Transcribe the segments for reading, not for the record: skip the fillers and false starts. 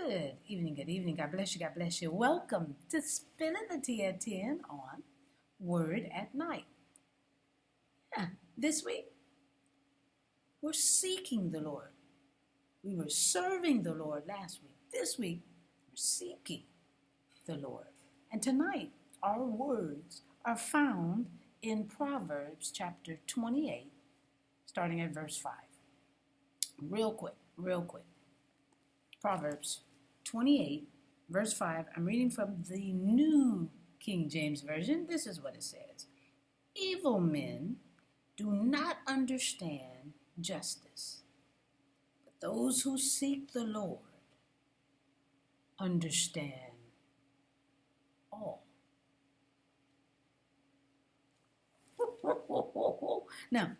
Good evening. God bless you. God bless you. Welcome to Spilling the Tea at 10 on Word at Night. This week, we're seeking the Lord. We were serving the Lord last week. This week, we're seeking the Lord. And tonight, our words are found in Proverbs chapter 28, starting at verse 5. Real quick. Proverbs 28, verse 5. I'm reading from the New King James Version. This is what it says. Evil men do not understand justice, but those who seek the Lord understand all. Now,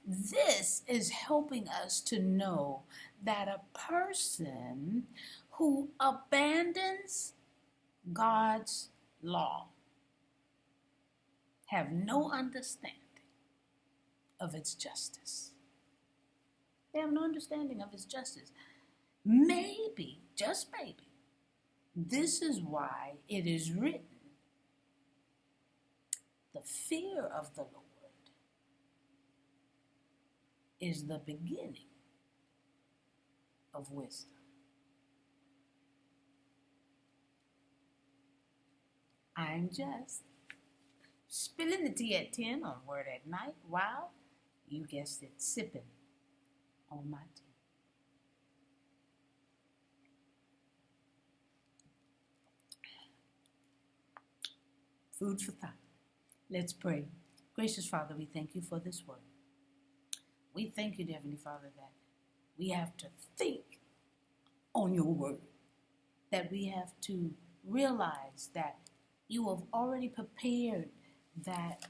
this is helping us to know that a person who abandons God's law have no understanding of its justice. They have no understanding of its justice. Maybe, just maybe, this is why it is written, the fear of the Lord is the beginning of wisdom. I'm just spilling the tea at 10 on Word at Night while, you guessed it, sipping on my tea. Food for thought. Let's pray. Gracious Father, we thank you for this word. We thank you, dear Heavenly Father, that we have to think on your word, that we have to realize that you have already prepared that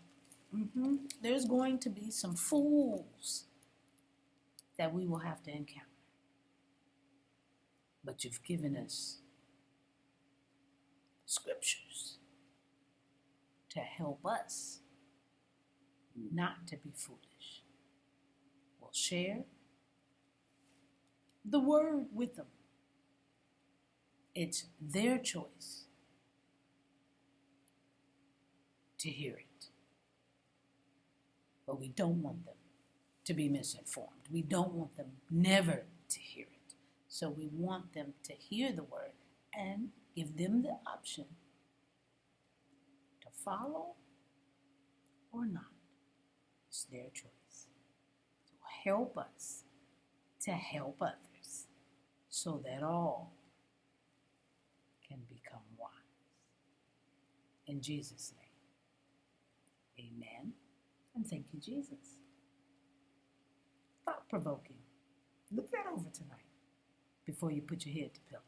there's going to be some fools that we will have to encounter. But you've given us scriptures to help us not to be foolish. We'll share the word with them. It's their choice to hear it. But we don't want them to be misinformed. We don't want them never to hear it. So we want them to hear the word and give them the option to follow or not. It's their choice. So help us to help others so that all can become wise. In Jesus' name, amen. And thank you, Jesus. Thought-provoking. Look that over tonight before you put your head to pillow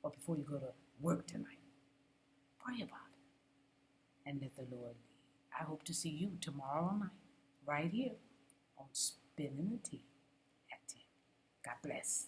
or before you go to work tonight. Pray about it and let the Lord lead. I hope to see you tomorrow night right here on Spilling the Tea at 10. God bless.